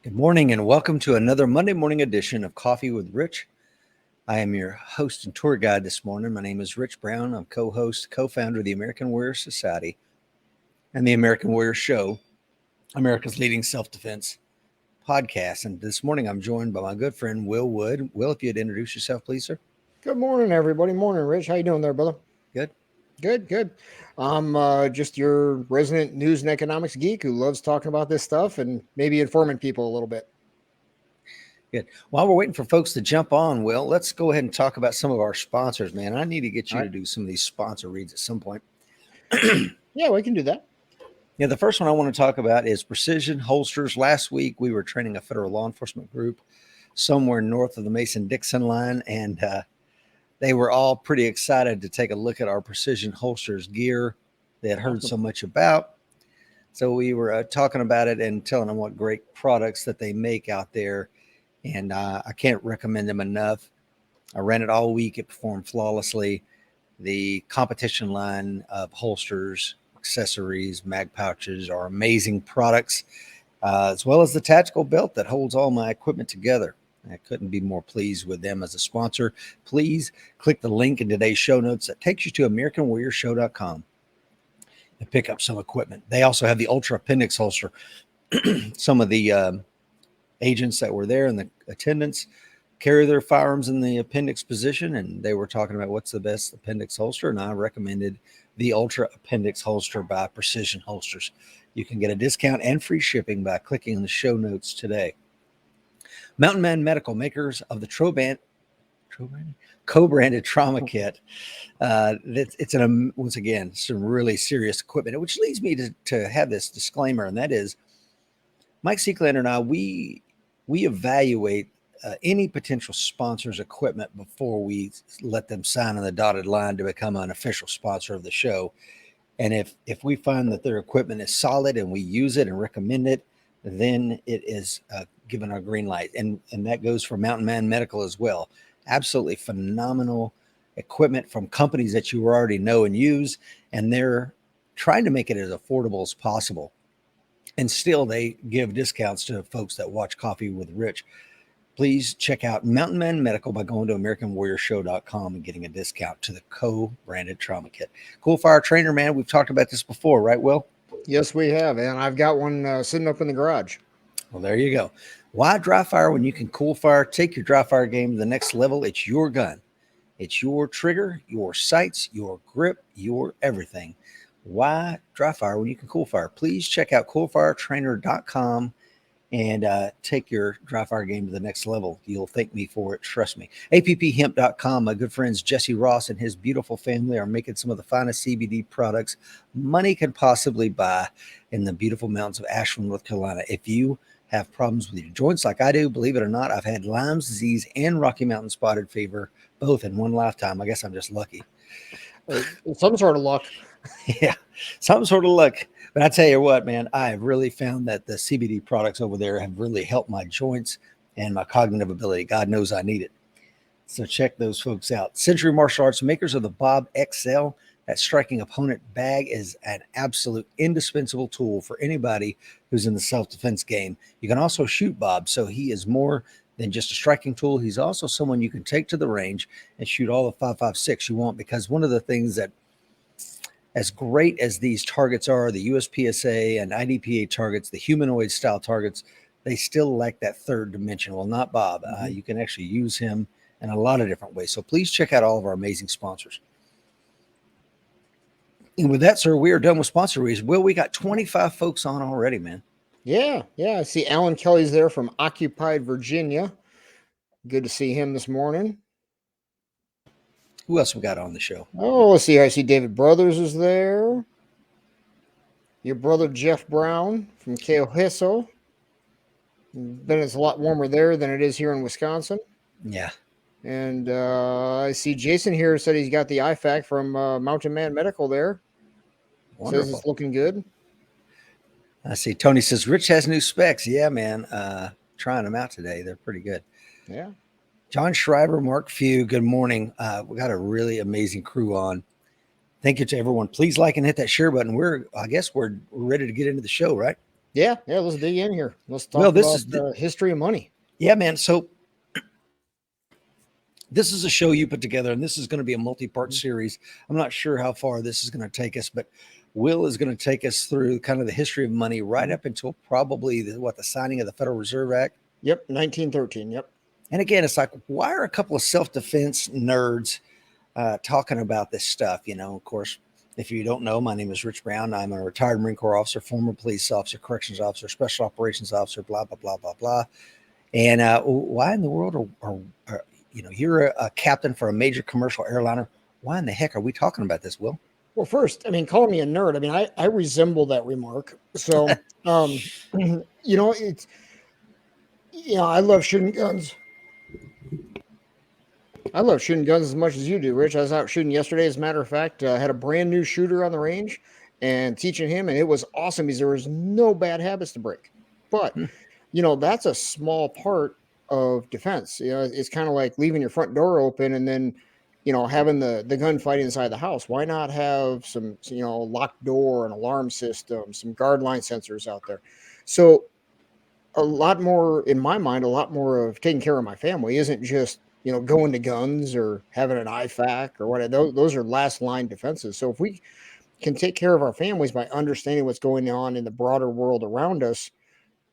Good morning and welcome to another Monday morning edition of Coffee with Rich. I am your host and tour guide this morning. My name is Rich Brown. I'm co-host, co-founder of the American Warrior Society and the American Warrior Show, America's leading self-defense podcast. And this morning I'm joined by my good friend, Will Wood. Will, if you'd introduce yourself, please, sir. Good morning, everybody. Morning, Rich. How you doing there, brother? Good. Good. I'm just your resident news and economics geek who loves talking about this stuff and maybe informing people a little bit. Good. While we're waiting for folks to jump on, Will, let's go ahead and talk about some of our sponsors, man. I need to get you to do some of these sponsor reads at some point. Yeah, we can do that. Yeah, the first one I want to talk about is Precision Holsters. Last week, we were training a federal law enforcement group somewhere north of the Mason-Dixon line, and they were all pretty excited to take a look at our Precision Holsters gear they had heard so much about. So we were talking about it and telling them what great products that they make out there, and I can't recommend them enough. I ran it all week. It performed flawlessly. The competition line of holsters, accessories, mag pouches are amazing products, as well as the tactical belt that holds all my equipment together. I couldn't be more pleased with them as a sponsor. Please click the link in today's show notes that takes you to AmericanWarriorShow.com and pick up some equipment. They also have the Ultra Appendix holster. Some of the agents that were there in the attendance carry their firearms in the appendix position, and they were talking about what's the best appendix holster, and I recommended the Ultra Appendix holster by Precision Holsters. You can get a discount and free shipping by clicking in the show notes today. Mountain Man Medical, makers of the co-branded trauma kit. It's once again some really serious equipment, which leads me to have this disclaimer, and that is Mike Seeklander and I, we evaluate any potential sponsor's equipment before we let them sign on the dotted line to become an official sponsor of the show. And if we find that their equipment is solid and we use it and recommend it, then it is given our green light. And that goes for Mountain Man Medical as well. Absolutely phenomenal equipment from companies that you already know and use, and they're trying to make it as affordable as possible. And still they give discounts to folks that watch Coffee with Rich. Please check out Mountain Man Medical by going to AmericanWarriorShow.com and getting a discount to the co-branded trauma kit. Cool Fire Trainer, man. We've talked about this before, right, Will? Yes, we have. And I've got one sitting up in the garage. Well, there you go. Why dry fire when you can cool fire? Take your dry fire game to the next level. It's your gun. It's your trigger, your sights, your grip, your everything. Why dry fire when you can cool fire? Please check out coolfiretrainer.com and take your dry fire game to the next level. You'll thank me for it. Trust me. APPHemp.com. My good friends Jesse Ross and his beautiful family are making some of the finest CBD products money can possibly buy in the beautiful mountains of Asheville, North Carolina. If you have problems with your joints like I do, believe it or not, I've had Lyme's disease and Rocky Mountain spotted fever both in one lifetime. I guess I'm just lucky. Some sort of luck. Yeah, some sort of luck. But I tell you what, man, I have really found that the CBD products over there have really helped my joints and my cognitive ability. God knows I need it. So check those folks out. Century Martial Arts, makers of the Bob XL. That striking opponent bag is an absolute indispensable tool for anybody who's in the self-defense game. You can also shoot Bob, so he is more than just a striking tool. He's also someone you can take to the range and shoot all the 5.56 you want, because one of the things that, as great as these targets are, the USPSA and IDPA targets, the humanoid style targets, they still lack that third dimension. Well, not Bob. You can actually use him in a lot of different ways. So please check out all of our amazing sponsors. And with that, sir, we are done with sponsor reads. Will, we got 25 folks on already, man. Yeah. I see Alan Kelly's there from Occupied Virginia. Good to see him this morning. Who else we got on the show? Oh, let's see. I see David Brothers is there. Your brother Jeff Brown from Keohiso. Then it's a lot warmer there than it is here in Wisconsin. Yeah. And I see Jason here said he's got the IFAC from Mountain Man Medical there. Wonderful. Says it's looking good. I see Tony says Rich has new specs. Yeah, man. Trying them out today. They're pretty good. Yeah. John Schreiber, Mark Few, good morning. We got a really amazing crew on. Thank you to everyone. Please like and hit that share button. I guess we're ready to get into the show, right? Yeah, let's dig in here. Let's talk Well, this about is the history of money. yeah, man. So this is a show you put together, and this is going to be a multi-part series. I'm not sure how far this is going to take us, but Will is going to take us through kind of the history of money right up until probably the signing of the Federal Reserve Act. Yep, 1913. Yep. And again, it's like, why are a couple of self-defense nerds talking about this stuff? You know, of course, if you don't know, my name is Rich Brown. I'm a retired Marine Corps officer, former police officer, corrections officer, special operations officer, blah, blah, blah, blah, blah. And why in the world are you know, you're a captain for a major commercial airliner. Why in the heck are we talking about this, Will? Well, first, I mean, calling me a nerd, I mean, I resemble that remark. So, you know, it's, you know, I love shooting guns. I love shooting guns as much as you do, Rich. I was out shooting yesterday, as a matter of fact. I had a brand new shooter on the range and teaching him, and it was awesome because there was no bad habits to break. But, you know, that's a small part of defense. You know, it's kind of like leaving your front door open and then, you know, having the gunfight inside the house. Why not have some, you know, locked door, an alarm system, some guard line sensors out there? So a lot more, in my mind, a lot more of taking care of my family isn't just, you know, going to guns or having an IFAC or whatever. Those are last line defenses. So if we can take care of our families by understanding what's going on in the broader world around us,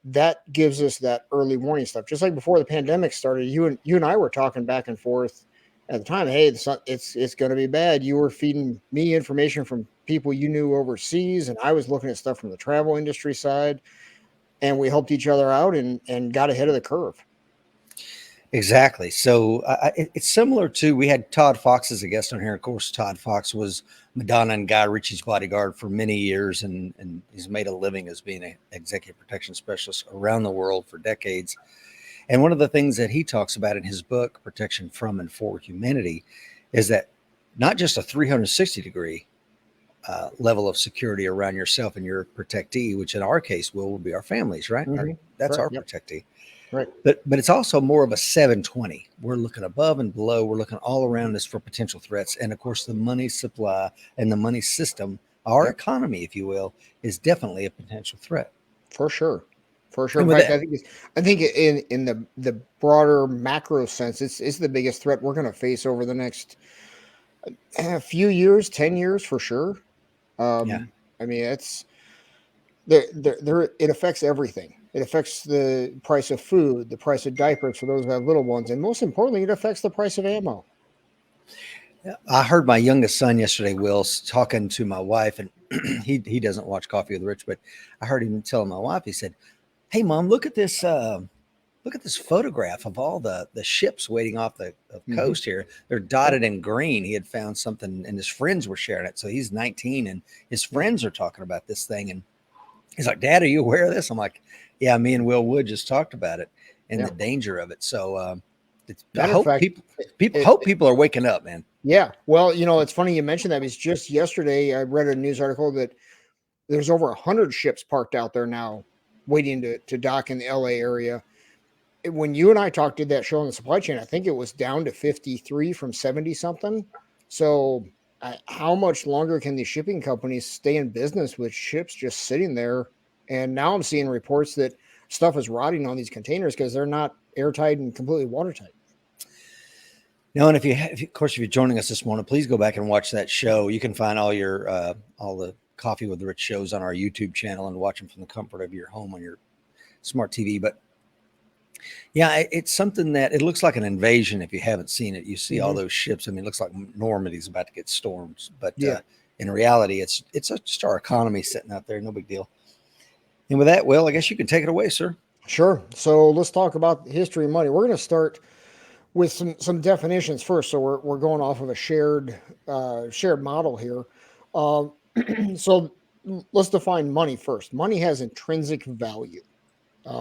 that gives us that early warning stuff. Just like before the pandemic started, you and I were talking back and forth at the time. Hey, it's going to be bad. You were feeding me information from people you knew overseas, and I was looking at stuff from the travel industry side, and we helped each other out and got ahead of the curve. Exactly. So it's similar to, we had Todd Fox as a guest on here. Of course, Todd Fox was Madonna and Guy Ritchie's bodyguard for many years, and he's made a living as being an executive protection specialist around the world for decades. And one of the things that he talks about in his book, Protection from and for Humanity, is that not just a 360-degree level of security around yourself and your protectee, which in our case will be our families, right? Mm-hmm. That's right. our Yep. protectee. Right. But it's also more of a 720. We're looking above and below. We're looking all around us for potential threats. And of course, the money supply and the money system, our economy, if you will, is definitely a potential threat. For sure. For sure. And In with fact, I think in the broader macro sense, it's the biggest threat we're going to face over the next few years, 10 years for sure. I mean, it's there. It affects everything. It affects the price of food, the price of diapers for those who have little ones, and most importantly, it affects the price of ammo. I heard my youngest son yesterday, Will, talking to my wife, and he doesn't watch Coffee with Rich, but I heard him telling my wife, he said, "Hey, Mom, look at this photograph of all the ships waiting off the coast here. They're dotted in green." He had found something, and his friends were sharing it. So he's 19, and his friends are talking about this thing, and he's like, "Dad, are you aware of this?" I'm like, "Yeah, me and Will Wood just talked about it and the danger of it." So I hope people are waking up, man. Yeah. Well, you know, it's funny you mentioned that because just yesterday I read a news article that there's over 100 ships parked out there now waiting to dock in the LA area. When you and I did that show on the supply chain, I think it was down to 53 from 70 something. So how much longer can these shipping companies stay in business with ships just sitting there? And now I'm seeing reports that stuff is rotting on these containers because they're not airtight and completely watertight. No, and if you're joining us this morning, please go back and watch that show. You can find all the Coffee with Rich shows on our YouTube channel and watch them from the comfort of your home on your smart TV. But yeah, it's something that it looks like an invasion. If you haven't seen it, you see all those ships. I mean, it looks like Normandy's about to get stormed, but in reality, it's just our economy sitting out there. No big deal. And with that, Will, I guess you can take it away, sir. Sure. So let's talk about the history of money. We're going to start with some definitions first. So we're going off of a shared model here. So let's define money first. Money has intrinsic value.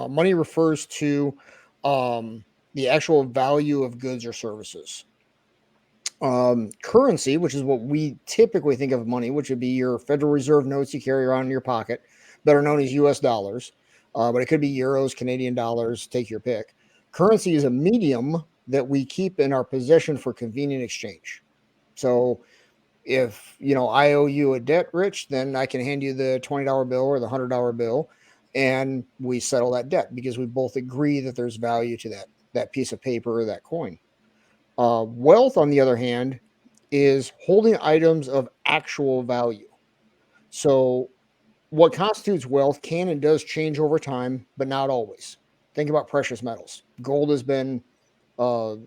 Money refers to the actual value of goods or services. Currency, which is what we typically think of money, which would be your Federal Reserve notes you carry around in your pocket, better known as US dollars, but it could be euros, Canadian dollars, take your pick. Currency is a medium that we keep in our possession for convenient exchange. So if, you know, I owe you a debt, Rich, then I can hand you the $20 bill or the $100 bill. and we settle that debt because we both agree that there's value to that piece of paper or that coin. Wealth, on the other hand, is holding items of actual value. So what constitutes wealth can and does change over time, but not always. Think about precious metals. Gold has been a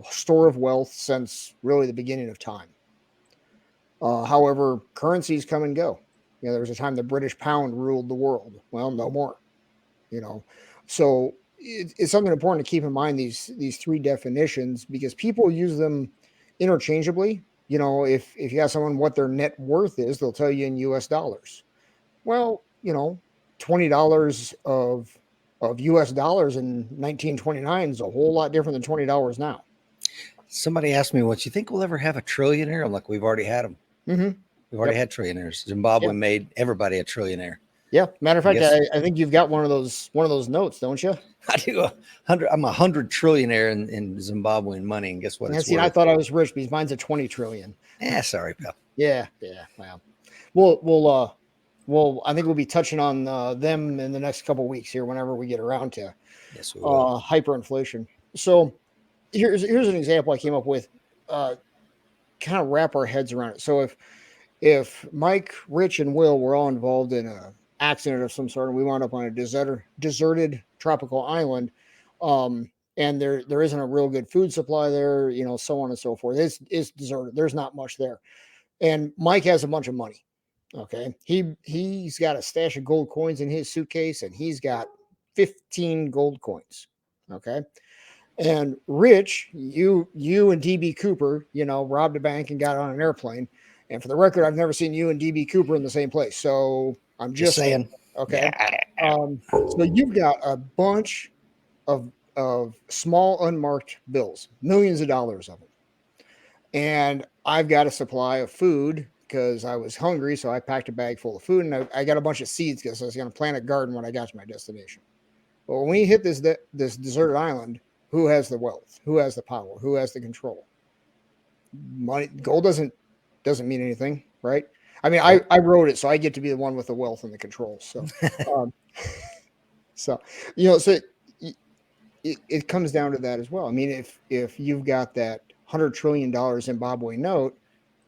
store of wealth since really the beginning of time. However, currencies come and go. There was a time the British pound ruled the world. Well, no more. So it's something important to keep in mind, these three definitions, because people use them interchangeably. If you ask someone what their net worth is, they'll tell you in US dollars. Well, $20 of US dollars in 1929 is a whole lot different than $20 now. Somebody asked me, "What you think we'll ever have a trillionaire?" I'm like, "We've already had them. Mm-hmm. We've already had trillionaires. Zimbabwe made everybody a trillionaire." Yeah. Matter of fact, I think you've got one of those notes, don't you? I do. I'm 100 trillionaire in Zimbabwean money, and guess what? It's worth. I thought I was rich because mine's a 20 trillion. Sorry, pal. Yeah. Wow. Well, I think we'll be touching on them in the next couple of weeks here, whenever we get around to hyperinflation. So here's an example I came up with, kind of wrap our heads around it. So if Mike, Rich, and Will were all involved in a accident of some sort, and we wound up on a deserted tropical island, and there isn't a real good food supply there, so on and so forth. It's deserted. There's not much there. And Mike has a bunch of money. Okay. He's got a stash of gold coins in his suitcase, and he's got 15 gold coins. Okay. And Rich, you and DB Cooper, robbed a bank and got on an airplane. And for the record, I've never seen you and DB Cooper in the same place. So I'm just saying. Okay. So you've got a bunch of small unmarked bills, millions of dollars of them. And I've got a supply of food because I was hungry. So I packed a bag full of food, and I got a bunch of seeds because I was going to plant a garden when I got to my destination. But when we hit this deserted island, who has the wealth? Who has the power? Who has the control? Money, gold doesn't mean anything, right? I mean, I wrote it, so I get to be the one with the wealth and the control. So, so it comes down to that as well. I mean, if you've got that $100 trillion Zimbabwe note,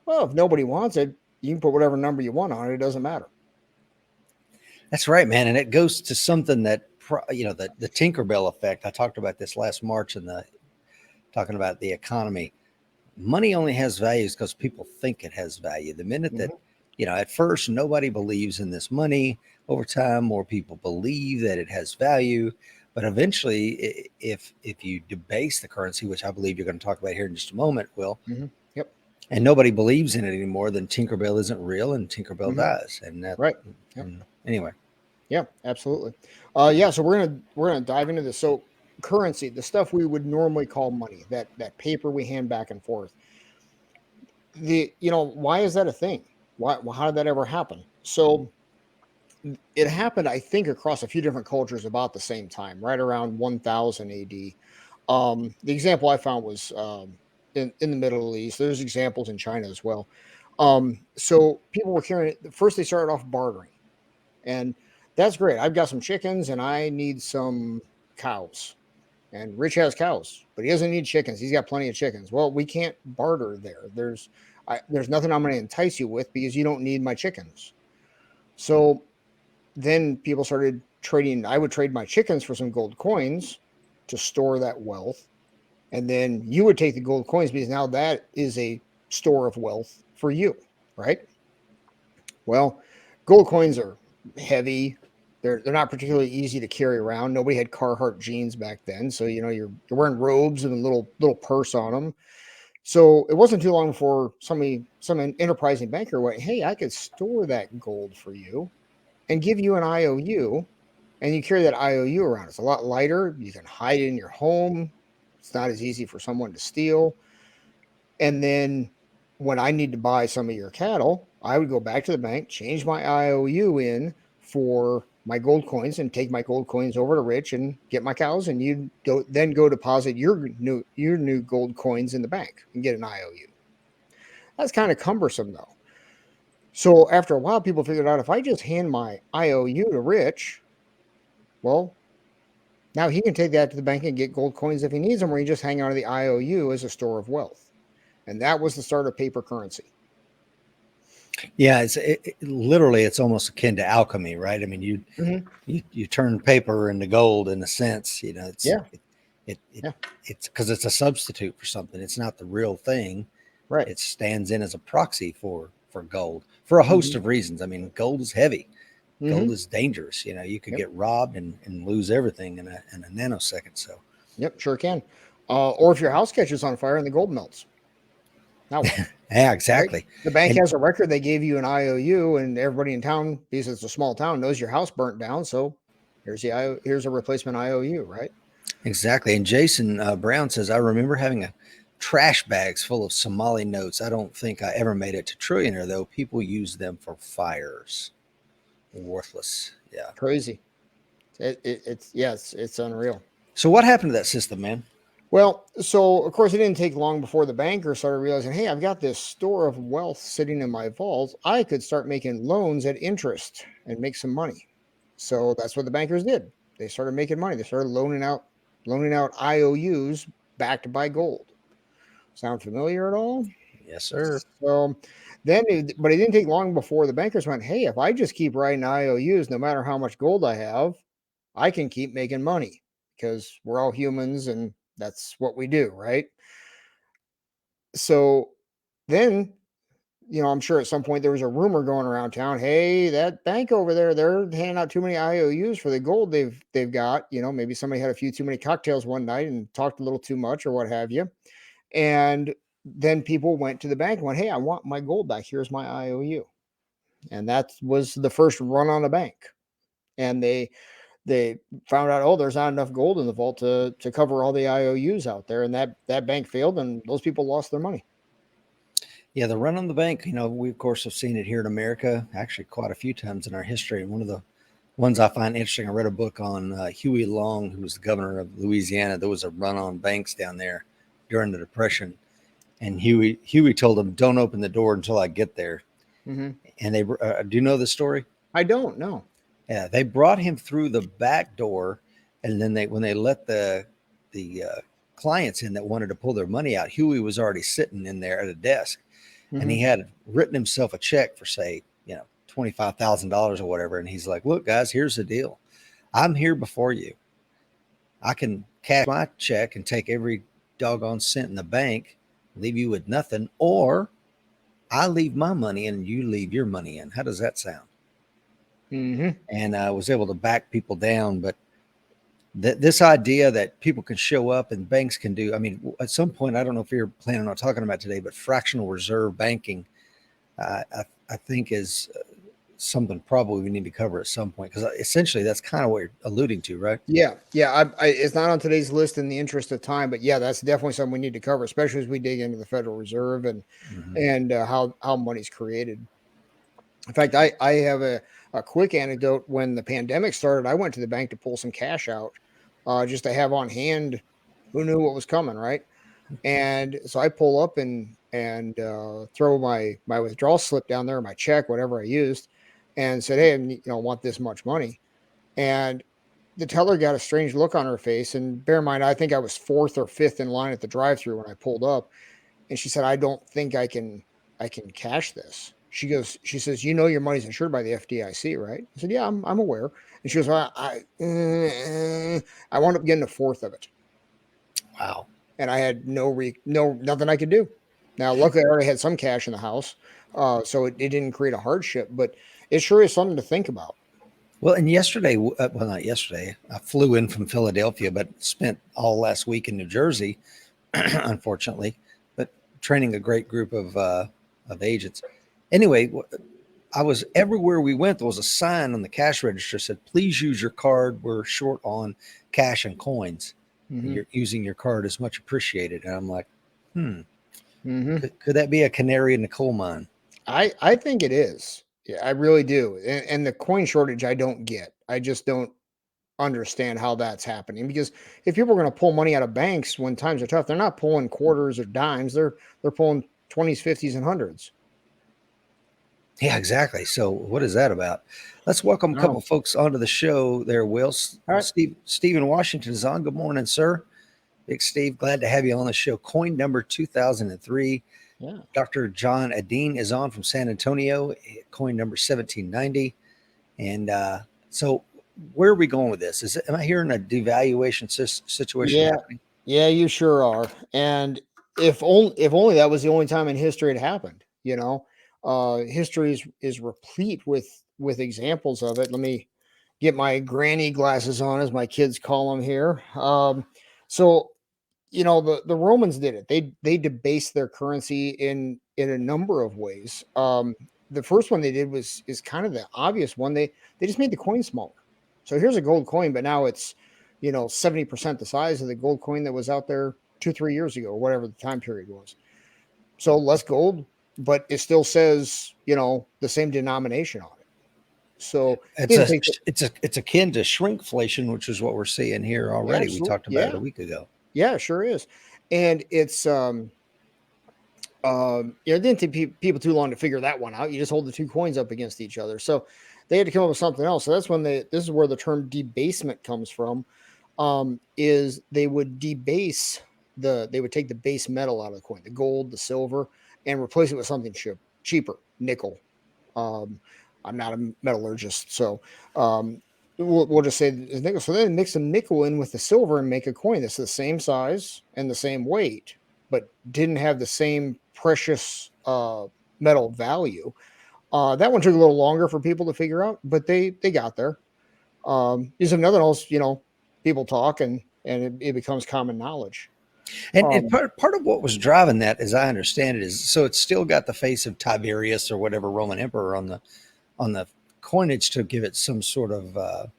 well, if nobody wants it, you can put whatever number you want on it. It doesn't matter. That's right, man. And it goes to something that, the Tinkerbell effect. I talked about this last March talking about the economy. Money only has values because people think it has value. The minute that, at first nobody believes in this money, over time more people believe that it has value. But eventually, if you debase the currency, which I believe you're going to talk about here in just a moment, Will, Yep. And nobody believes in it anymore, then Tinkerbell isn't real, and Tinkerbell dies. And that, right. Yep. Anyway. Yeah, absolutely. So we're gonna dive into this. So currency, the stuff we would normally call money, that paper we hand back and forth. Why is that a thing? How did that ever happen? So it happened, I think, across a few different cultures about the same time, right around 1000 AD. The example I found was in the Middle East. There's examples in China as well. So people were carrying it. First, they started off bartering, and that's great. I've got some chickens and I need some cows. And Rich has cows, but he doesn't need chickens. He's got plenty of chickens. Well, we can't barter there. There's nothing I'm going to entice you with because you don't need my chickens. So then people started trading. I would trade my chickens for some gold coins to store that wealth. And then you would take the gold coins because now that is a store of wealth for you, right? Well, gold coins are heavy. They're not particularly easy to carry around. Nobody had Carhartt jeans back then, so you're wearing robes and a little purse on them. So it wasn't too long before some enterprising banker went, "Hey, I could store that gold for you and give you an IOU, and you carry that IOU around. It's a lot lighter. You can hide it in your home. It's not as easy for someone to steal. And then when I need to buy some of your cattle, I would go back to the bank, change my IOU in for my gold coins, and take my gold coins over to Rich and get my cows, and you go deposit your new gold coins in the bank and get an IOU. That's kind of cumbersome though. So after a while, people figured out if I just hand my IOU to Rich, Well, now he can take that to the bank and get gold coins if he needs them, or he just hang on to the IOU as a store of wealth. And that was the start of paper currency. Yeah, literally it's almost akin to alchemy, right? I mean, you turn paper into gold in a sense. You know, it's because it's a substitute for something. It's not the real thing. Right. It stands in as a proxy for gold for a host of reasons. I mean, gold is heavy. Gold is dangerous. You know, you could get robbed and lose everything in a nanosecond. So, yep, sure can. Or if your house catches on fire and the gold melts. Now what? yeah, exactly. Right? The bank And has a record. They gave you an IOU, and everybody in town, because it's a small town, knows your house burnt down. So here's here's a replacement IOU, right? exactly. And Jason Brown says, I remember having a trash bags full of Somali notes. I don't think I ever made it to trillionaire, though. People use them for fires. Worthless. Yeah. Crazy. It's unreal. So what happened to that system, man? Well, so of course it didn't take long before the banker started realizing, hey, I've got this store of wealth sitting in my vault. I could start making loans at interest and make some money. So that's what the bankers did. They started making money. They started loaning out IOUs backed by gold. Sound familiar at all? Yes, sir. So but it didn't take long before the bankers went, hey, if I just keep writing IOUs, no matter how much gold I have, I can keep making money because we're all humans and that's what we do, right? So then, I'm sure at some point there was a rumor going around town, hey, that bank over there, they're handing out too many IOUs for the gold they've got. Maybe somebody had a few too many cocktails one night and talked a little too much or what have you. And then people went to the bank and went, hey, I want my gold back. Here's my IOU. And that was the first run on a bank. And they found out, oh, there's not enough gold in the vault to cover all the IOUs out there. And that bank failed and those people lost their money. Yeah, the run on the bank, we of course have seen it here in America, actually quite a few times in our history. And one of the ones I find interesting, I read a book on Huey Long, who was the governor of Louisiana. There was a run on banks down there during the Depression. And Huey told them, don't open the door until I get there. And they do you know the story? I don't know. Yeah, they brought him through the back door, and then when they let the clients in that wanted to pull their money out, Huey was already sitting in there at a desk, and he had written himself a check for, say, $25,000 or whatever. And he's like, look, guys, here's the deal. I'm here before you. I can cash my check and take every doggone cent in the bank, leave you with nothing, or I leave my money in and you leave your money in. How does that sound? And I was able to back people down. But this idea that people can show up and banks can do, I mean, at some point, I don't know if you're planning on talking about today, but fractional reserve banking, I think is something probably we need to cover at some point, because essentially that's kind of what you're alluding to, right? Yeah. It's not on today's list in the interest of time, but yeah, that's definitely something we need to cover, especially as we dig into the Federal Reserve and how money's created. In fact, I have a quick anecdote. When the pandemic started, I went to the bank to pull some cash out just to have on hand. Who knew what was coming, right? And so I pull up and throw my withdrawal slip down there, my check, whatever I used, and said, hey, I want this much money. And the teller got a strange look on her face. And bear in mind, I think I was fourth or fifth in line at the drive-thru when I pulled up. And she said, I don't think I can cash this. She says, your money's insured by the FDIC, right? I said, yeah, I'm aware. And she goes, I wound up getting a fourth of it. Wow. And I had nothing I could do. Now, luckily I already had some cash in the house. So it didn't create a hardship, but it sure is something to think about. Well, and yesterday, well, not yesterday, I flew in from Philadelphia, but spent all last week in New Jersey, unfortunately, but training a great group of agents. Anyway, I was everywhere we went. There was a sign on the cash register that said, please use your card. We're short on cash and coins. You're using your card is much appreciated. And I'm like, could that be a canary in the coal mine? I think it is. Yeah, I really do. And the coin shortage, I don't get. I just don't understand how that's happening, because if people are going to pull money out of banks when times are tough, they're not pulling quarters or dimes. They're pulling 20s, 50s, and hundreds. Yeah, exactly. So what is that about? Let's welcome a couple Oh, of folks onto the show there, Will. all right. Stephen Washington is on. Good morning, sir. Big Steve, glad to have you on the show. Coin number 2003. Yeah. Dr. John Adine is on from San Antonio, coin number 1790. And so where are we going with this? Am I hearing a devaluation situation Yeah. happening? Yeah, you sure are. And if only that was the only time in history it happened, history is replete with examples of it. Let me get my granny glasses on, as my kids call them here. So the Romans did it. They debased their currency in a number of ways. The first one they did is kind of the obvious one. They just made the coin smaller. So here's a gold coin, but now it's 70% the size of the gold coin that was out there 2-3 years ago, or whatever the time period was. So less gold, but it still says the same denomination on it. So It's akin to shrinkflation, which is what we're seeing here already. We absolutely, talked about it a week ago. yeah, sure is, and it's it didn't take people too long to figure that one out. You just hold the two coins up against each other. So they had to come up with something else. So that's when this is where the term debasement comes from. Is they would debase they would take the base metal out of the coin, the gold, the silver, and replace it with something cheaper, nickel. Um, I'm not a metallurgist, so we'll just say it's nickel. So then mix the nickel in with the silver and make a coin that's the same size and the same weight, but didn't have the same precious metal value. That one took a little longer for people to figure out, but they got there. Is another else, people talk and it becomes common knowledge. And part of what was driving that, as I understand it, is so it's still got the face of Tiberius or whatever Roman emperor on the coinage to give it some sort of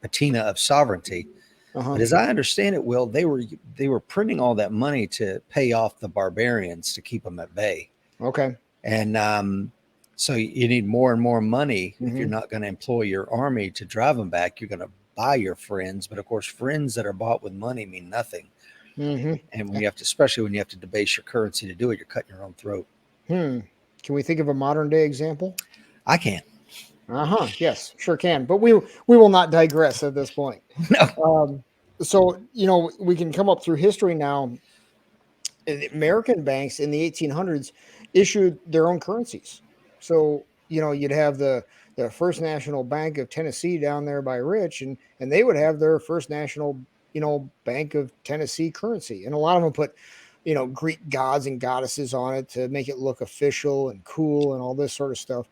patina of sovereignty. Uh-huh. But as I understand it, Will, they were printing all that money to pay off the barbarians to keep them at bay. Okay. And so you need more and more money. If you're Mhm. not going to employ your army to drive them back, you're going to buy your friends. But of course, friends that are bought with money mean nothing. Mhm. And especially when you have to debase your currency to do it, you're cutting your own throat. Can we think of a modern day example? I can't. Uh-huh. Yes, sure can. But we will not digress at this point. No. So, we can come up through history now. The American banks in the 1800s issued their own currencies. So, you'd have the First National Bank of Tennessee down there by Rich, and they would have their First National, Bank of Tennessee currency. And a lot of them put, Greek gods and goddesses on it to make it look official and cool and all this sort of stuff.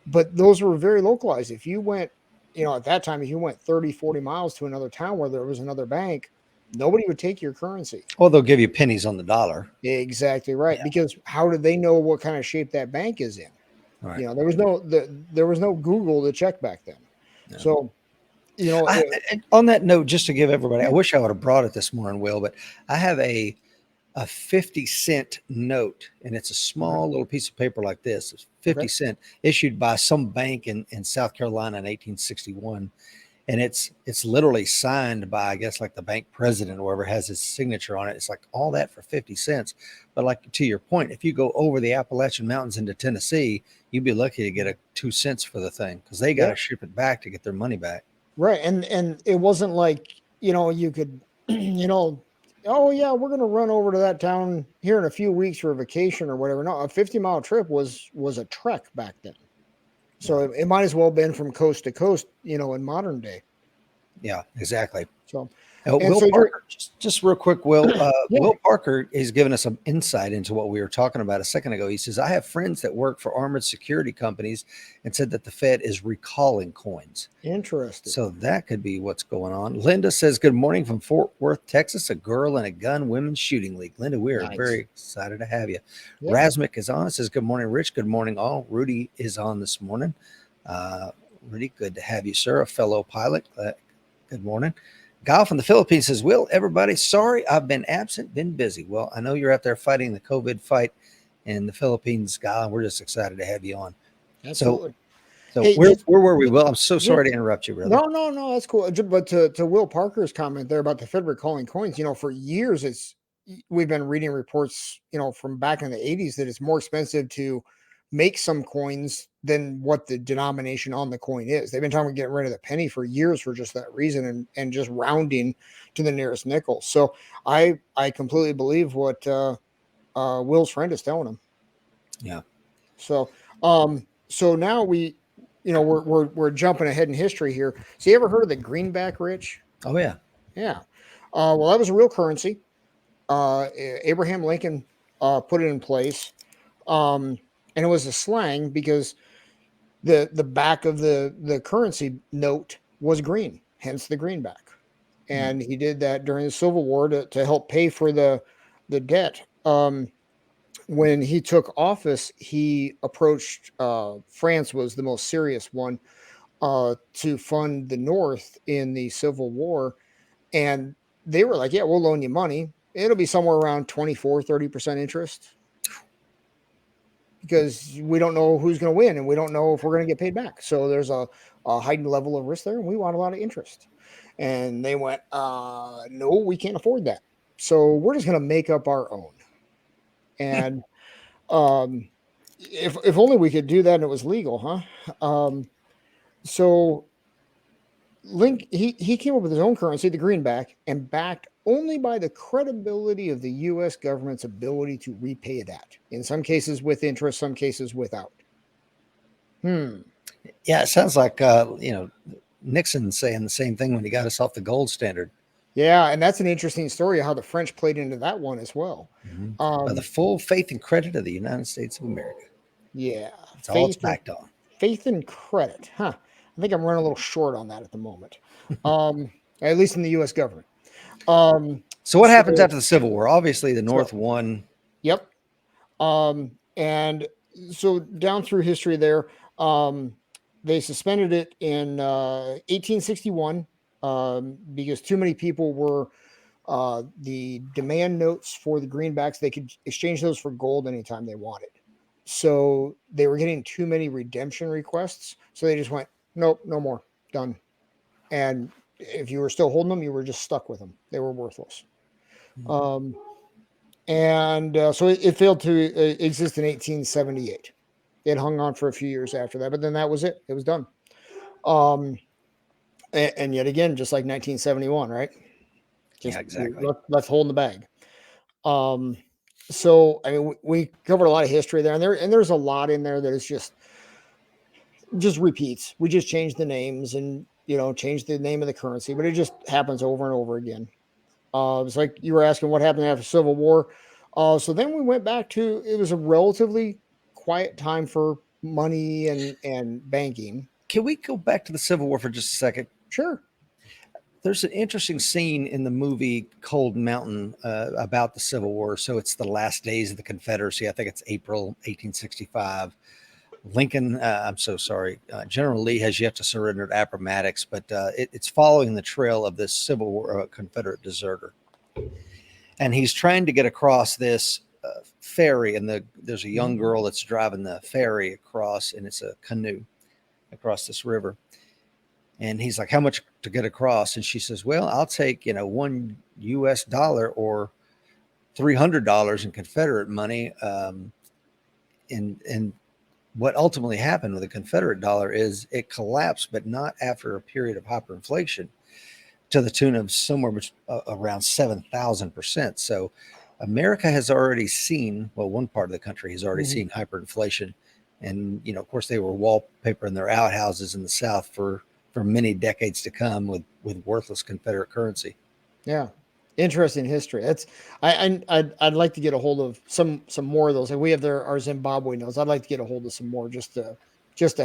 But those were very localized. If you went, at that time, if you went 30, 40 miles to another town where there was another bank, nobody would take your currency. Well, they'll give you pennies on the dollar. Exactly right. Yeah. Because how did they know what kind of shape that bank is in? Right. There was no Google to check back then. Yeah. So, on that note, just to give everybody, I Yeah. wish I would have brought it this morning, Will, but I have a 50-cent note, and it's a small little piece of paper like this. It's 50 cent issued by some bank in South Carolina in 1861. And it's literally signed by, I guess, like the bank president or whoever has his signature on it. It's like all that for 50 cents. But like to your point, if you go over the Appalachian Mountains into Tennessee, you'd be lucky to get 2 cents for the thing because they got to ship it back to get their money back. Right. And it wasn't like, you could, oh yeah, we're going to run over to that town here in a few weeks for a vacation or whatever. No, a 50-mile trip was a trek back then. So it might as well have been from coast to coast, in modern day. Yeah, exactly. So, Will Parker, just real quick, Will. Yeah. Will Parker is giving us some insight into what we were talking about a second ago. He says, I have friends that work for armored security companies and said that the Fed is recalling coins. Interesting. So that could be what's going on. Linda says, good morning from Fort Worth, Texas, a girl and a gun women's shooting league. Linda, we are very excited to have you. Yeah. Razmik is on. Says, good morning, Rich. Good morning, all. Rudy is on this morning. Rudy, good to have you, sir. A fellow pilot. Good morning. Guy from the Philippines says, Will, everybody, sorry I've been absent, been busy. Well, I know you're out there fighting the COVID fight in the Philippines, Guy. We're just excited to have you on. Absolutely. So hey, where were we, Will? I'm so sorry to interrupt you, brother. No, that's cool. But to Will Parker's comment there about the Fed recalling coins, for years we've been reading reports, from back in the 80s that it's more expensive to make some coins than what the denomination on the coin is. They've been talking about getting rid of the penny for years for just that reason, and just rounding to the nearest nickel. So I completely believe what Will's friend is telling him. Yeah. So so now we're jumping ahead in history here. So you ever heard of the greenback, Rich? Oh yeah. Yeah. Well, that was a real currency. Abraham Lincoln put it in place. And it was a slang because the back of the currency note was green, hence the greenback. And he did that during the Civil War to help pay for the debt. When he took office, he approached France was the most serious one to fund the North in the Civil War. And they were like, yeah, we'll loan you money. It'll be somewhere around 24-30% interest, because we don't know who's going to win and we don't know if we're going to get paid back. So there's a heightened level of risk there, and we want a lot of interest. And they went, no, we can't afford that. So we're just going to make up our own. And if only we could do that and it was legal, huh? So he came up with his own currency, the greenback, and backed only by the credibility of the U.S. government's ability to repay that. In some cases with interest, some cases without. Yeah, it sounds like Nixon saying the same thing when he got us off the gold standard. Yeah, and that's an interesting story how the French played into that one as well. By the full faith and credit of the United States of America. Yeah, That's all it's backed on. Faith and credit, huh? I think I'm running a little short on that at the moment. At least in the U.S. government. So what happens after the Civil War? Obviously, the North won. Yep. And so down through history there, they suspended it in 1861 because too many people were the demand notes for the greenbacks. They could exchange those for gold anytime they wanted. So they were getting too many redemption requests. So they just went, nope, no more, done. And if you were still holding them, you were just stuck with them. They were worthless. So it failed to exist in 1878. It hung on for a few years after that, but then that was it. It was done. And yet again, just like 1971, right? Just, yeah, exactly. Let's hold in the bag. So I mean, we covered a lot of history there, and there's a lot in there that is just repeats. We just changed the names and changed the name of the currency, but it just happens over and over again. It's like you were asking what happened after the Civil War. So then we went back to, it was a relatively quiet time for money and banking. Can we go back to the Civil War for just a second? Sure. There's an interesting scene in the movie Cold Mountain about the Civil War. So it's the last days of the Confederacy. I think it's April 1865. Lincoln, I'm so sorry, General Lee has yet to surrender at Appomattox, but it's following the trail of this Civil War Confederate deserter. And he's trying to get across this ferry, and there's a young girl that's driving the ferry across, and it's a canoe across this river. And he's like, how much to get across? And she says, well, I'll take, $1 US or $300 in Confederate money. And what ultimately happened with the Confederate dollar is it collapsed, but not after a period of hyperinflation, to the tune of somewhere around 7,000%. So America has already seen, well, one part of the country has already seen hyperinflation. And, of course, they were wallpapering their outhouses in the South for many decades to come with worthless Confederate currency. Yeah. Interesting history. That's I'd like to get a hold of some more of those. Like we have our Zimbabwe notes. I'd like to get a hold of some more just to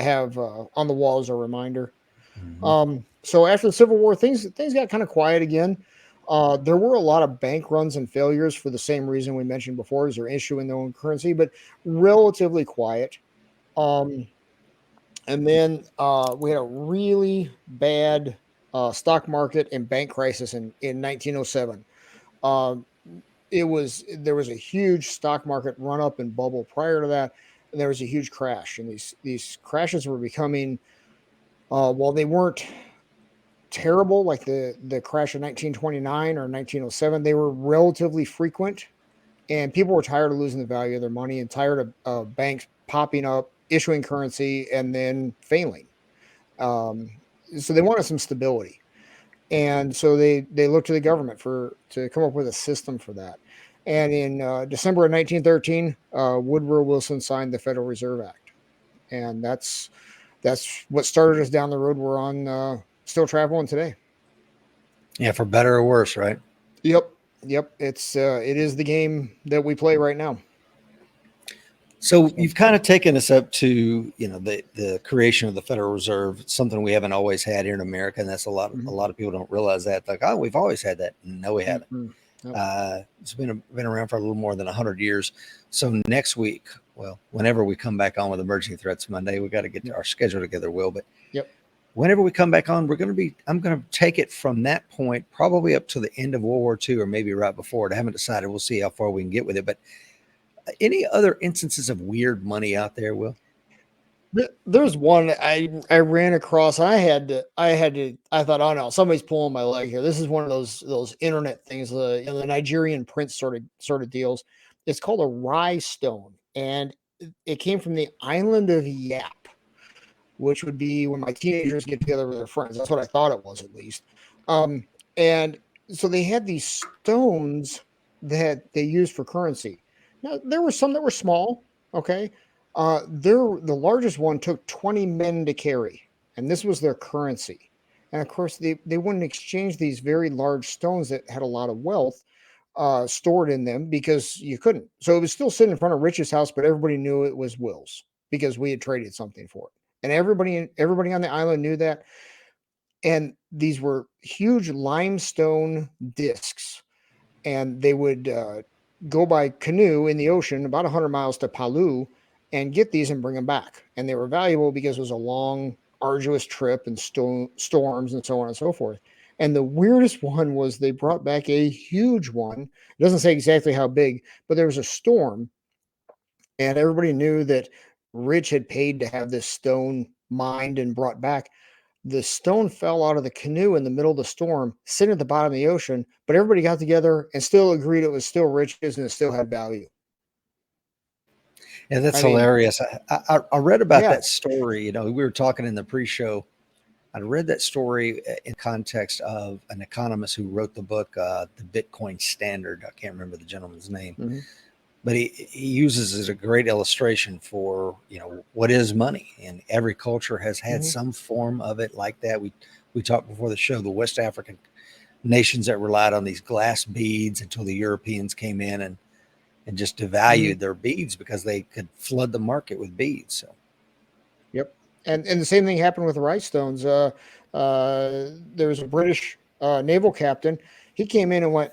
have on the wall as a reminder. So after the Civil War, things got kind of quiet again. There were a lot of bank runs and failures for the same reason we mentioned before, is they're issuing their own currency, but relatively quiet. And then we had a really bad stock market and bank crisis in 1907. There was a huge stock market run up and bubble prior to that, and there was a huge crash. And these crashes were becoming, while they weren't terrible like the crash of 1929 or 1907, they were relatively frequent, and people were tired of losing the value of their money and tired of banks popping up, issuing currency, and then failing. So they wanted some stability. And so they looked to the government to come up with a system for that. And in December of 1913, Woodrow Wilson signed the Federal Reserve Act, and that's what started us down the road we're on, still traveling today. Yeah, for better or worse, right? Yep, it is the game that we play right now. So you've kind of taken us up to, the creation of the Federal Reserve, something we haven't always had here in America, and that's a lot of people don't realize that. Like, oh, we've always had that. No, we haven't. Nope. It's been around for a little more than 100 years. So next week, well, whenever we come back on with Emerging Threats Monday, we got to get our schedule together, Will. But whenever we come back on, I'm going to take it from that point probably up to the end of World War II, or maybe right before it. I haven't decided. We'll see how far we can get with it, but. Any other instances of weird money out there, Will? There's one I ran across. I thought, oh no, somebody's pulling my leg here. This is one of those internet things, the Nigerian prince sort of deals. It's called a rye stone, and it came from the island of Yap, which would be when my teenagers get together with their friends. That's what I thought it was, at least. And so they had these stones that they used for currency. Now, there were some that were small, okay? The largest one took 20 men to carry, and this was their currency. And of course, they wouldn't exchange these very large stones that had a lot of wealth stored in them because you couldn't. So it was still sitting in front of Rich's house, but everybody knew it was Will's because we had traded something for it. And everybody on the island knew that. And these were huge limestone discs, and they would go by canoe in the ocean about 100 miles to Palu and get these and bring them back. And they were valuable because it was a long, arduous trip and storms and so on and so forth. And the weirdest one was they brought back a huge one. It doesn't say exactly how big, but there was a storm, and everybody knew that Rich had paid to have this stone mined and brought back. The stone fell out of the canoe in the middle of the storm, sitting at the bottom of the ocean, but everybody got together and still agreed it was still Rich's and it still had value. Yeah, that's hilarious. I read about that story. We were talking in the pre-show. I read that story in context of an economist who wrote the book, The Bitcoin Standard. I can't remember the gentleman's name, but he uses it as a great illustration for, what is money, and every culture has had some form of it like that. We talked before the show, the West African nations that relied on these glass beads until the Europeans came in and just devalued their beads because they could flood the market with beads. So, and the same thing happened with the rice stones. There was a British naval captain. He came in and went,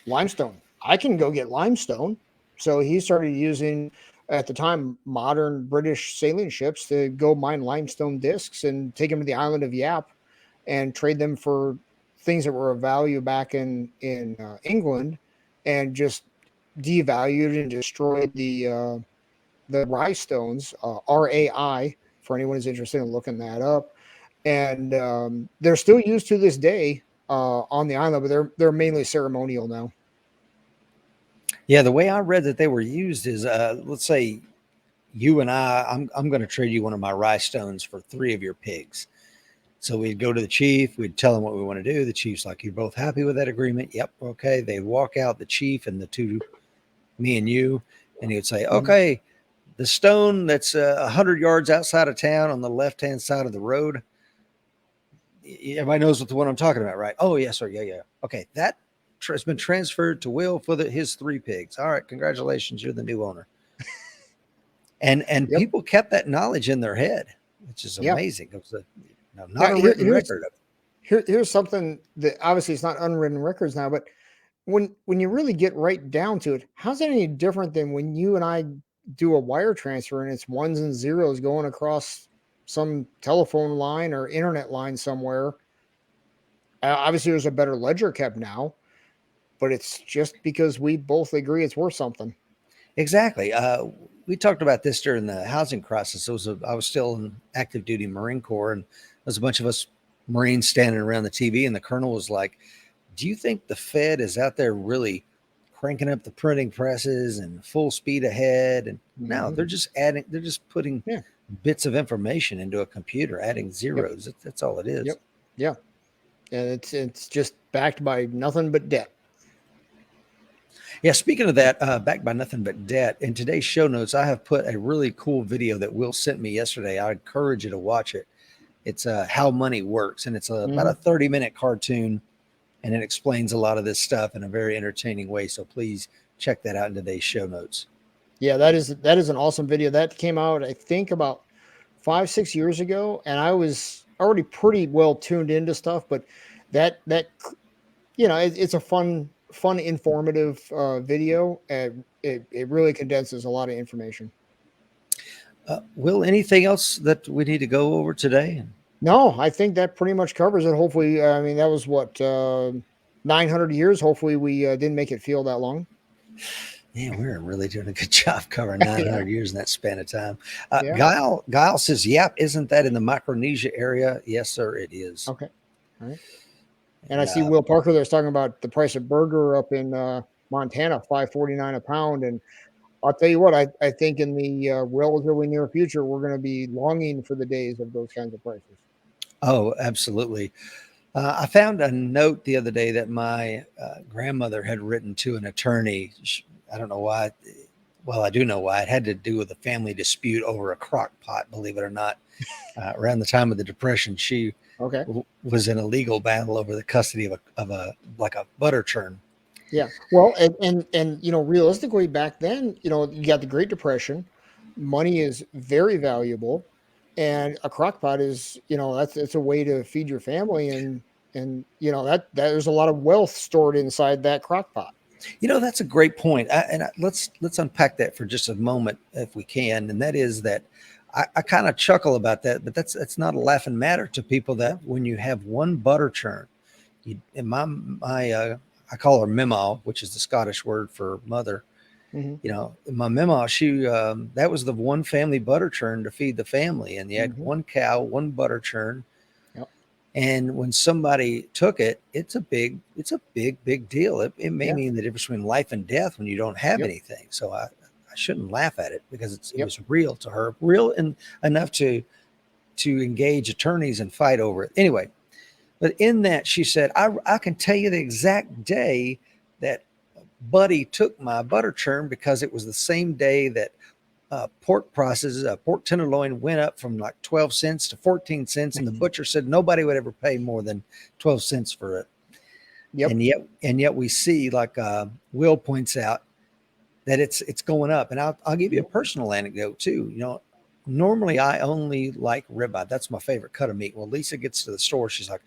limestone. I can go get limestone. So he started using, at the time, modern British sailing ships to go mine limestone discs and take them to the island of Yap and trade them for things that were of value back in England, and just devalued and destroyed the rye stones, RAI, for anyone who's interested in looking that up. And they're still used to this day on the island, but they're mainly ceremonial now. Yeah, the way I read that they were used is, let's say you and I'm going to trade you one of my rye stones for 3 of your pigs. So we'd go to the chief, we'd tell him what we want to do. The chief's like, "You're both happy with that agreement?" "Yep." "Okay." They'd walk out, the chief and the 2, me and you, and he would say, "Okay, the stone that's 100 yards outside of town on the left-hand side of the road." Everybody knows what the one I'm talking about, right? "Oh, yes, sir. Yeah. Okay, that has been transferred to Will for his 3 pigs. All right, congratulations, you're the new owner." And people kept that knowledge in their head, which is amazing. It was not a written record of it. Here's something that obviously it's not unwritten records now, but when you really get right down to it, how's that any different than when you and I do a wire transfer and it's ones and zeros going across some telephone line or internet line somewhere? Obviously, there's a better ledger kept now, but it's just because we both agree it's worth something. Exactly. We talked about this during the housing crisis. I was still in active duty Marine Corps, and there's a bunch of us Marines standing around the TV, and the colonel was like, "Do you think the Fed is out there really cranking up the printing presses and full speed ahead. And no, they're just putting Yeah. bits of information into a computer, adding Yep. zeros. That's all it is. Yep. Yeah. And it's just backed by nothing but debt. Yeah, speaking of that, backed by nothing but debt, in today's show notes, I have put a really cool video that Will sent me yesterday. I encourage you to watch it. It's How Money Works, and it's about a 30-minute cartoon, and it explains a lot of this stuff in a very entertaining way. So please check that out in today's show notes. Yeah, that is an awesome video. That came out, I think, about 5-6 years ago, and I was already pretty well tuned into stuff, but that it's a fun, informative video, and it really condenses a lot of information. Will, anything else that we need to go over today? No, I think that pretty much covers it. Hopefully, I mean, that was what 900 years. Hopefully, we didn't make it feel that long. Yeah, we're really doing a good job covering 900 years in that span of time. Yeah. Guile says, "Yep, isn't that in the Micronesia area?" Yes, sir, it is. Okay. All right. And I see Will Parker there's talking about the price of burger up in Montana, $5.49 a pound. And I'll tell you what, I think in the relatively near future, we're going to be longing for the days of those kinds of prices. Oh, absolutely. I found a note the other day that my grandmother had written to an attorney. I don't know why. Well, I do know why. It had to do with a family dispute over a crock pot, believe it or not. Around the time of the Depression, she was in a legal battle over the custody of a butter churn. Yeah. Well, and realistically back then, you got the Great Depression. Money is very valuable, and a crock pot is, it's a way to feed your family, and that there's a lot of wealth stored inside that crock pot. That's a great point. Let's unpack that for just a moment if we can. And that is that I kind of chuckle about that, but that's not a laughing matter to people that when you have one butter churn, I call her Mima, which is the Scottish word for mother. Mm-hmm. My Mima, she that was the one family butter churn to feed the family, and you had one cow, one butter churn. And when somebody took it, it's a big deal. It may mean the difference between life and death when you don't have anything. So I shouldn't laugh at it because it was real to her, real enough to engage attorneys and fight over it. Anyway, but in that she said, I can tell you the exact day that Buddy took my butter churn because it was the same day that pork prices, pork tenderloin went up from like 12 cents to 14 cents. And the butcher said nobody would ever pay more than 12 cents for it. Yep. And yet we see, like Will points out, that it's going up. And I'll give you a personal anecdote too. Normally I only like ribeye. That's my favorite cut of meat. Well, Lisa gets to the store. She's like,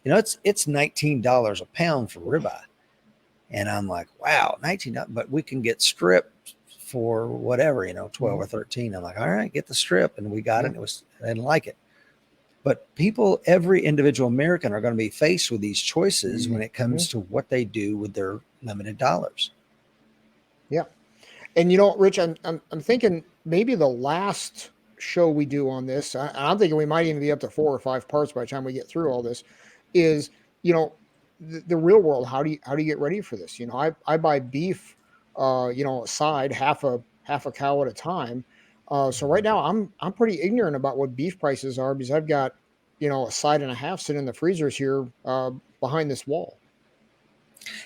it's $19 a pound for ribeye. And I'm like, wow, $19, but we can get strip for whatever, 12 or 13. I'm like, all right, get the strip. And we got it. I didn't like it. But every individual American are going to be faced with these choices when it comes to what they do with their limited dollars. Yeah. And Rich, I'm thinking maybe the last show we do on this, I'm thinking we might even be up to 4 or 5 parts by the time we get through all this, is, the real world. How do you get ready for this? I buy beef, a side, half a cow at a time. So right now I'm pretty ignorant about what beef prices are because I've got, a side and a half sitting in the freezers here behind this wall.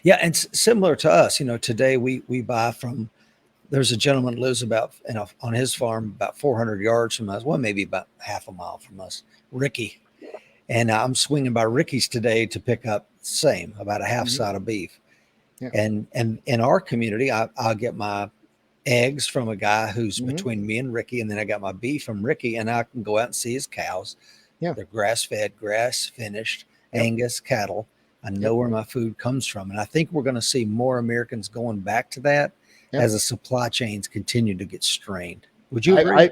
Yeah. And similar to us, today we buy from, there's a gentleman who lives about, on his farm, about 400 yards from us. Well, maybe about half a mile from us, Ricky. And I'm swinging by Ricky's today to pick up about a half side of beef. Yeah. And in our community, I'll get my eggs from a guy who's between me and Ricky. And then I got my beef from Ricky, and I can go out and see his cows. Yeah. They're grass-fed, grass-finished, Angus cattle. I know where my food comes from. And I think we're going to see more Americans going back to that as the supply chains continue to get strained. Would you agree?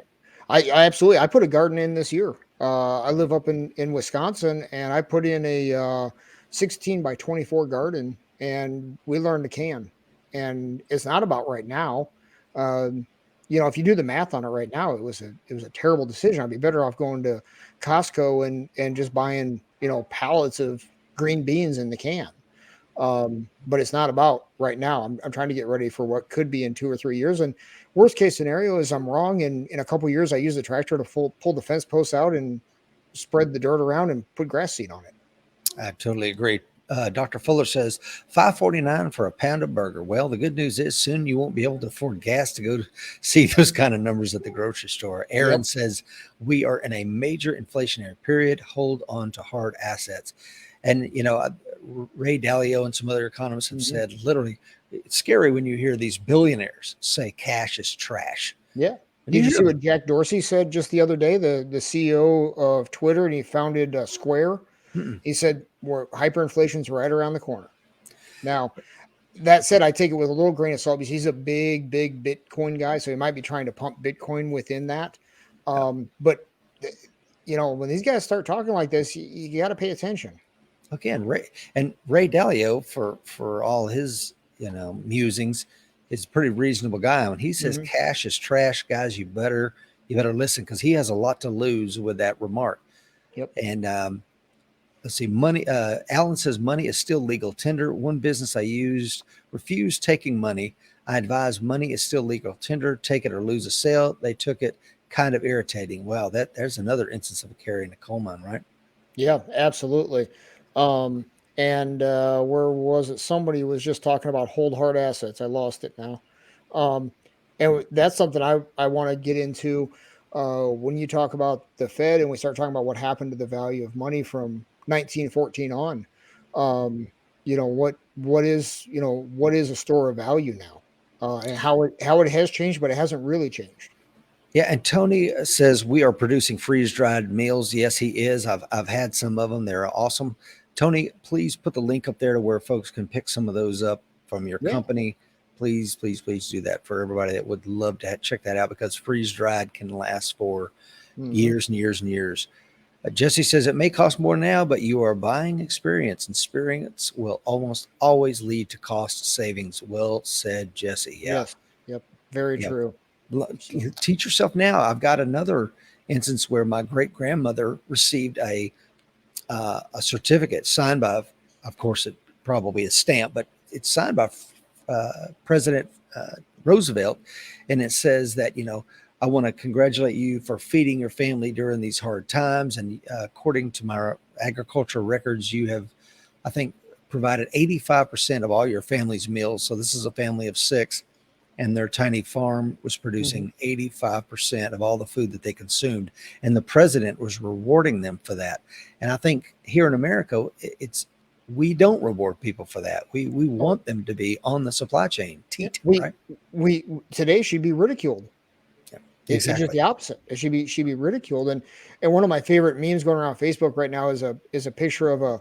I absolutely. I put a garden in this year. I live up in Wisconsin, and I put in a 16 by 24 garden, and we learned to can. And it's not about right now. If you do the math on it right now, it was a terrible decision. I'd be better off going to Costco and just buying, pallets of green beans in the can. But it's not about right now. I'm trying to get ready for what could be in 2 or 3 years. And worst case scenario is I'm wrong. And in a couple of years, I use the tractor to pull the fence posts out and spread the dirt around and put grass seed on it. I totally agree. Dr. Fuller says $5.49 for a pound of burger. Well, the good news is soon you won't be able to afford gas to go to see those kind of numbers at the grocery store. Aaron says we are in a major inflationary period. Hold on to hard assets. And, Ray Dalio and some other economists have said literally it's scary when you hear these billionaires say cash is trash. Yeah. Did you see what Jack Dorsey said just the other day, the CEO of Twitter, and he founded Square? He said, hyperinflation's right around the corner. Now, that said, I take it with a little grain of salt because he's a big Bitcoin guy. So he might be trying to pump Bitcoin within that. But, when these guys start talking like this, you got to pay attention. Again, Ray Dalio, for all his, musings, is a pretty reasonable guy. When he says cash is trash, guys, you better listen because he has a lot to lose with that remark. Yep. And, let's see, money. Alan says money is still legal tender. One business I used refused taking money. I advised money is still legal tender. Take it or lose a sale. They took it. Kind of irritating. Wow, there's another instance of a carry in a coal mine, right? Yeah, absolutely. And where was it? Somebody was just talking about hold hard assets. I lost it now. And that's something I want to get into when you talk about the Fed and we start talking about what happened to the value of money from 1914 on. What is a store of value now, and how it has changed, but it hasn't really changed. Yeah, and Tony says we are producing freeze-dried meals. Yes, he is. I've had some of them. They're awesome. Tony, please put the link up there to where folks can pick some of those up from your company. Please do that for everybody that would love to check that out because freeze-dried can last for years and years and years. Jesse says it may cost more now, but you are buying experience, and experience will almost always lead to cost savings. Well said, Jesse. Yeah. Yes. Yep. Very true. Teach yourself now. I've got another instance where my great grandmother received a certificate signed by, of course, it probably is stamped, but it's signed by President Roosevelt, and it says that I want to congratulate you for feeding your family during these hard times. And according to my agricultural records, you have, I think, provided 85% of all your family's meals. So this is a family of 6. And their tiny farm was producing 85% of all the food that they consumed. And the president was rewarding them for that. And I think here in America, we don't reward people for that. We want them to be on the supply chain. Right? We today should be ridiculed. Yeah, exactly. It's just the opposite. It should be ridiculed. And one of my favorite memes going around Facebook right now is a picture of a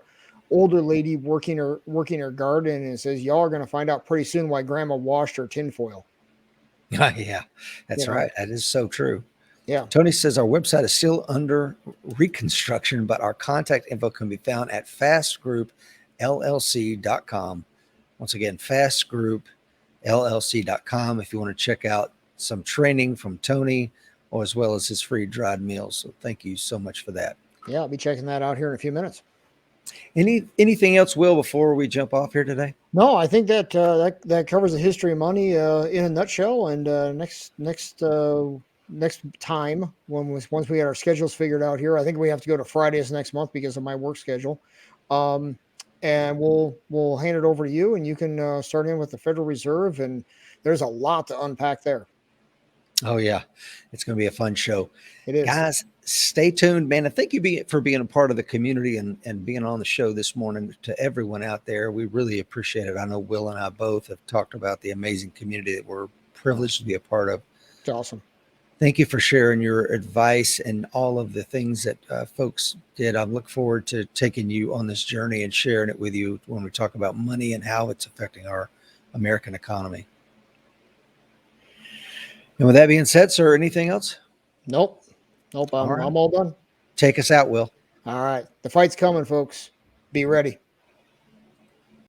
older lady working her garden, and it says, y'all are going to find out pretty soon why grandma washed her tinfoil. Yeah, that's right. That is so true. Yeah. Tony says our website is still under reconstruction, but our contact info can be found at fastgroupllc.com. Once again, fastgroupllc.com if you want to check out some training from Tony or as well as his free dried meals. So thank you so much for that. Yeah, I'll be checking that out here in a few minutes. Anything else, Will, before we jump off here today? No, I think that that covers the history of money in a nutshell. And next time, once we get our schedules figured out here, I think we have to go to Fridays next month because of my work schedule. And we'll hand it over to you, and you can start in with the Federal Reserve. And there's a lot to unpack there. Oh yeah, it's going to be a fun show. It is, guys. Stay tuned, man. And thank you for being a part of the community and being on the show this morning. To everyone out there, we really appreciate it. I know Will and I both have talked about the amazing community that we're privileged to be a part of. It's awesome. Thank you for sharing your advice and all of the things that folks did. I look forward to taking you on this journey and sharing it with you when we talk about money and how it's affecting our American economy. And with that being said, sir, anything else? Nope. I'm all done. Take us out, Will. All right. The fight's coming, folks. Be ready.